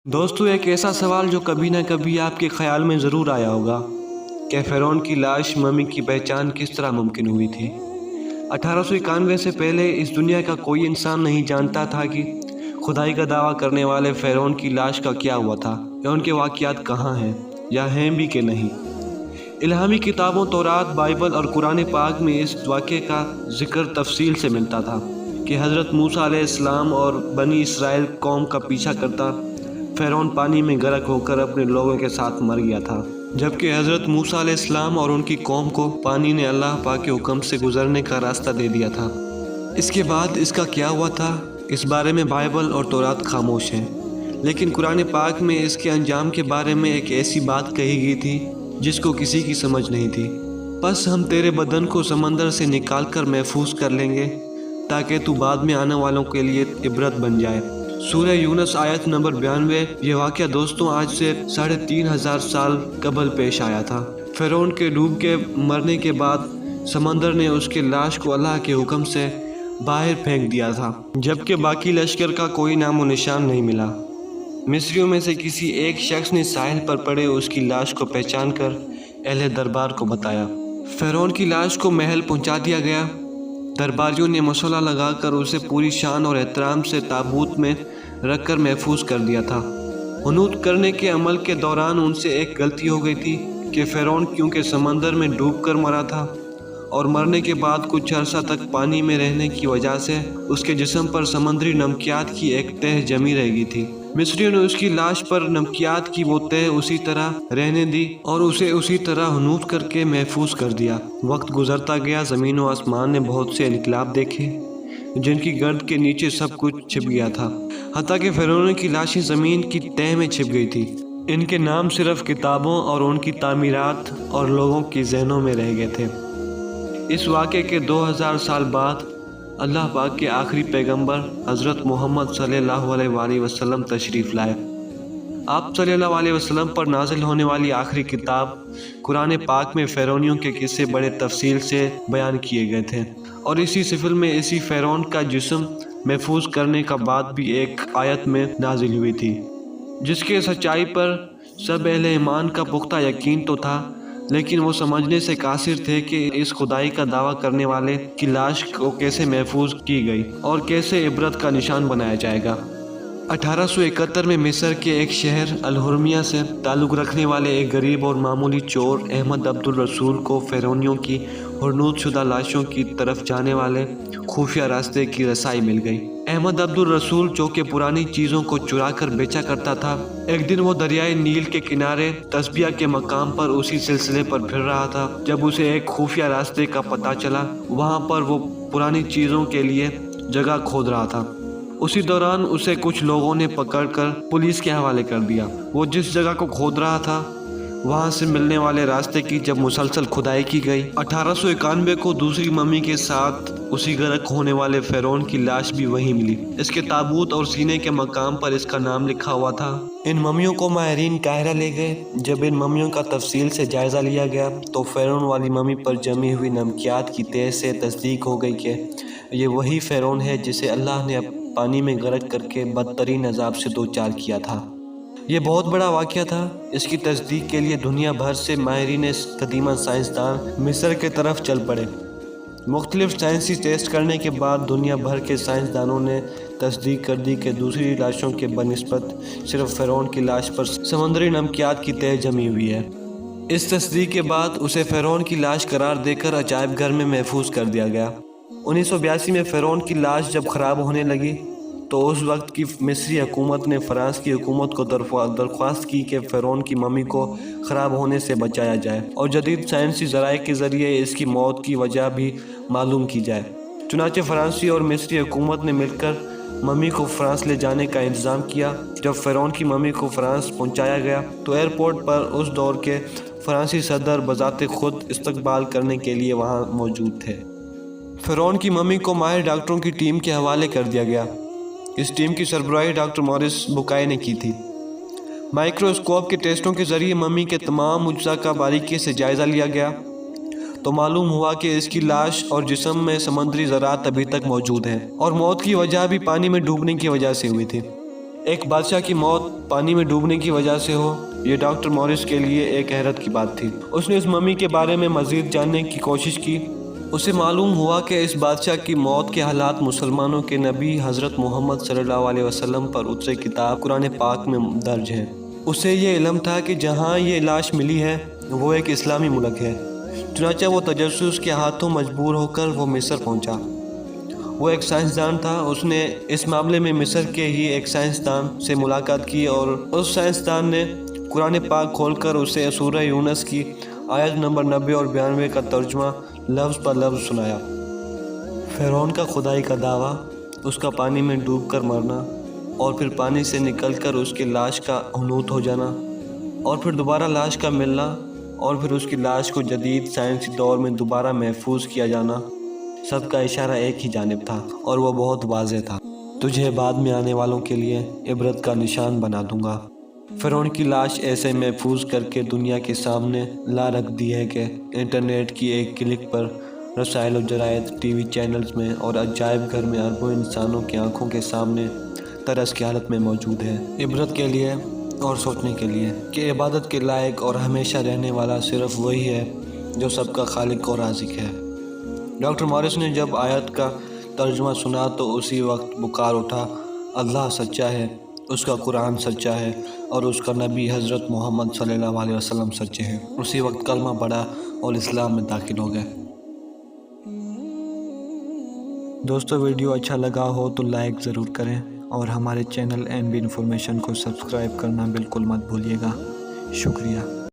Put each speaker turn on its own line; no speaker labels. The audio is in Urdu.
دوستو، ایک ایسا سوال جو کبھی نہ کبھی آپ کے خیال میں ضرور آیا ہوگا کہ فرعون کی لاش ممی کی پہچان کس طرح ممکن ہوئی تھی۔ 1891 سے پہلے اس دنیا کا کوئی انسان نہیں جانتا تھا کہ خدائی کا دعویٰ کرنے والے فرعون کی لاش کا کیا ہوا تھا، یا ان کے واقعات کہاں ہیں یا ہیں بھی کہ نہیں۔ الہامی کتابوں تورات، بائبل اور قرآن پاک میں اس واقعے کا ذکر تفصیل سے ملتا تھا کہ حضرت موسیٰ علیہ السلام اور بنی اسرائیل قوم کا پیچھا کرتا فرعون پانی میں غرق ہو کر اپنے لوگوں کے ساتھ مر گیا تھا، جبکہ حضرت موسیٰ علیہ السلام اور ان کی قوم کو پانی نے اللہ پاک کے حکم سے گزرنے کا راستہ دے دیا تھا۔ اس کے بعد اس کا کیا ہوا تھا، اس بارے میں بائبل اور تورات خاموش ہیں، لیکن قرآن پاک میں اس کے انجام کے بارے میں ایک ایسی بات کہی گئی تھی جس کو کسی کی سمجھ نہیں تھی۔ بس ہم تیرے بدن کو سمندر سے نکال کر محفوظ کر لیں گے تاکہ تو بعد میں آنے والوں کے لیے عبرت بن جائے۔ سورہ یونس آیت نمبر 92۔ یہ واقعہ دوستوں آج سے 3500 سال قبل پیش آیا تھا۔ فرعون کے ڈوب کے مرنے کے بعد سمندر نے اس کے لاش کو اللہ کے حکم سے باہر پھینک دیا تھا، جبکہ باقی لشکر کا کوئی نام و نشان نہیں ملا۔ مصریوں میں سے کسی ایک شخص نے ساحل پر پڑے اس کی لاش کو پہچان کر اہل دربار کو بتایا۔ فرعون کی لاش کو محل پہنچا دیا گیا۔ درباریوں نے مسلح لگا کر اسے پوری شان اور احترام سے تابوت میں رکھ کر محفوظ کر دیا تھا۔ حنوط کرنے کے عمل کے دوران ان سے ایک غلطی ہو گئی تھی کہ فرعون کیونکہ سمندر میں ڈوب کر مرا تھا اور مرنے کے بعد کچھ عرصہ تک پانی میں رہنے کی وجہ سے اس کے جسم پر سمندری نمکیات کی ایک تہ جمی رہ گئی تھی۔ مصریوں نے اس کی لاش پر نمکیات کی وہ تہ اسی طرح رہنے دی اور اسے اسی طرح حنوط کر کے محفوظ کر دیا۔ وقت گزرتا گیا، زمین و آسمان نے بہت سے انقلاب دیکھے جن کی گرد کے نیچے سب کچھ چھپ گیا تھا، حتیٰ کہ فرعون کی لاشیں زمین کی تہ میں چھپ گئی تھی۔ ان کے نام صرف کتابوں اور ان کی تعمیرات اور لوگوں کے ذہنوں میں رہ گئے تھے۔ اس واقعے کے 2000 سال بعد اللہ پاک کے آخری پیغمبر حضرت محمد صلی اللہ علیہ وآلہ وسلم تشریف لائے۔ آپ صلی اللہ علیہ وسلم پر نازل ہونے والی آخری کتاب قرآن پاک میں فرعونیوں کے قصے بڑے تفصیل سے بیان کیے گئے تھے، اور اسی سفر میں اسی فرعون کا جسم محفوظ کرنے کا بات بھی ایک آیت میں نازل ہوئی تھی، جس کے سچائی پر سب اہل ایمان کا پختہ یقین تو تھا، لیکن وہ سمجھنے سے قاصر تھے کہ اس خدائی کا دعویٰ کرنے والے کی لاش کو کیسے محفوظ کی گئی اور کیسے عبرت کا نشان بنایا جائے گا۔ 1871 میں مصر کے ایک شہر الحرمیہ سے تعلق رکھنے والے ایک غریب اور معمولی چور احمد عبد الرسول کو فرعونیوں کی حنوط شدہ لاشوں کی طرف جانے والے خفیہ راستے کی رسائی مل گئی۔ احمد عبد الرسول جو کہ پرانی چیزوں کو چرا کر بیچا کرتا تھا، ایک دن وہ دریائے نیل کے کنارے تسبیہ کے مقام پر اسی سلسلے پر پھر رہا تھا جب اسے ایک خفیہ راستے کا پتہ چلا۔ وہاں پر وہ پرانی چیزوں کے لیے جگہ کھود رہا تھا۔ اسی دوران اسے کچھ لوگوں نے پکڑ کر پولیس کے حوالے کر دیا۔ وہ جس جگہ کو کھود رہا تھا وہاں سے ملنے والے راستے کی جب مسلسل کھدائی کی گئی، 1891 کو دوسری ممی کے ساتھ اسی غرق ہونے والے فرعون کی لاش بھی وہیں ملی۔ اس کے تابوت اور سینے کے مقام پر اس کا نام لکھا ہوا تھا۔ ان ممیوں کو ماہرین قاہرہ لے گئے۔ جب ان ممیوں کا تفصیل سے جائزہ لیا گیا تو فرعون والی ممی پر جمی ہوئی نمکیات کی تہ سے تصدیق ہو گئی کہ یہ وہی فرعون ہے جسے اللہ نے پانی میں غرق کر کے بدترین عذاب سے دوچار کیا تھا۔ یہ بہت بڑا واقعہ تھا۔ اس کی تصدیق کے لیے دنیا بھر سے ماہرین قدیمہ سائنسدان مصر کے طرف چل پڑے۔ مختلف سائنسی ٹیسٹ کرنے کے بعد دنیا بھر کے سائنسدانوں نے تصدیق کر دی کہ دوسری لاشوں کے بنسبت صرف فرعون کی لاش پر سمندری نمکیات کی تہ جمی ہوئی ہے۔ اس تصدیق کے بعد اسے فرعون کی لاش قرار دے کر عجائب گھر میں محفوظ کر دیا گیا۔ 1982 میں فرعون کی لاش جب خراب ہونے لگی تو اس وقت کی مصری حکومت نے فرانس کی حکومت کو درخواست کی کہ فرعون کی ممی کو خراب ہونے سے بچایا جائے اور جدید سائنسی ذرائع کے ذریعے اس کی موت کی وجہ بھی معلوم کی جائے۔ چنانچہ فرانسی اور مصری حکومت نے مل کر ممی کو فرانس لے جانے کا انتظام کیا۔ جب فرعون کی ممی کو فرانس پہنچایا گیا تو ایئرپورٹ پر اس دور کے فرانسی صدر بذات خود استقبال کرنے کے لیے وہاں موجود تھے۔ فرعون کی ممی کو ماہر ڈاکٹروں کی ٹیم کے حوالے کر دیا گیا۔ اس ٹیم کی سربراہی ڈاکٹر مورس بکائے نے کی تھی۔ مائکروسکوپ کے ٹیسٹوں کے ذریعے ممی کے تمام اجزاء کا باریکی سے جائزہ لیا گیا تو معلوم ہوا کہ اس کی لاش اور جسم میں سمندری ذرات ابھی تک موجود ہیں اور موت کی وجہ بھی پانی میں ڈوبنے کی وجہ سے ہوئی تھی۔ ایک بادشاہ کی موت پانی میں ڈوبنے کی وجہ سے ہو، یہ ڈاکٹر مورس کے لیے ایک حیرت کی بات تھی۔ اس نے اس ممی کے بارے میں مزید جاننے کی کوشش کی۔ اسے معلوم ہوا کہ اس بادشاہ کی موت کے حالات مسلمانوں کے نبی حضرت محمد صلی اللہ علیہ وسلم پر اترے کتاب قرآن پاک میں درج ہیں۔ اسے یہ علم تھا کہ جہاں یہ لاش ملی ہے وہ ایک اسلامی ملک ہے۔ چنانچہ وہ تجسس کے ہاتھوں مجبور ہو کر وہ مصر پہنچا۔ وہ ایک سائنسدان تھا۔ اس نے اس معاملے میں مصر کے ہی ایک سائنسدان سے ملاقات کی اور اس سائنسدان نے قرآن پاک کھول کر اسے سورہ یونس کی آیت نمبر 90 اور 92 کا ترجمہ لفظ پر لفظ سنایا۔ فرعون کا خدائی کا دعویٰ، اس کا پانی میں ڈوب کر مرنا اور پھر پانی سے نکل کر اس کی لاش کا حنوط ہو جانا اور پھر دوبارہ لاش کا ملنا اور پھر اس کی لاش کو جدید سائنسی دور میں دوبارہ محفوظ کیا جانا، سب کا اشارہ ایک ہی جانب تھا اور وہ بہت واضح تھا۔ تجھے بعد میں آنے والوں کے لیے عبرت کا نشان بنا دوں گا۔ فرعون کی لاش ایسے محفوظ کر کے دنیا کے سامنے لا رکھ دی ہے کہ انٹرنیٹ کی ایک کلک پر رسائل و جرائد، ٹی وی چینلز میں اور عجائب گھر میں اربوں انسانوں کی آنکھوں کے سامنے ترس کی حالت میں موجود ہے، عبرت کے لیے اور سوچنے کے لیے کہ عبادت کے لائق اور ہمیشہ رہنے والا صرف وہی ہے جو سب کا خالق اور رازق ہے۔ ڈاکٹر مورس نے جب آیت کا ترجمہ سنا تو اسی وقت پکار اٹھا، اللہ سچا ہے، اس کا قرآن سچا ہے اور اس کا نبی حضرت محمد صلی اللہ علیہ وسلم سچے ہیں۔ اسی وقت کلمہ پڑھا اور اسلام میں داخل ہو گئے۔ دوستو، ویڈیو اچھا لگا ہو تو لائک ضرور کریں اور ہمارے چینل این بی انفارمیشن کو سبسکرائب کرنا بالکل مت بھولیے گا۔ شکریہ۔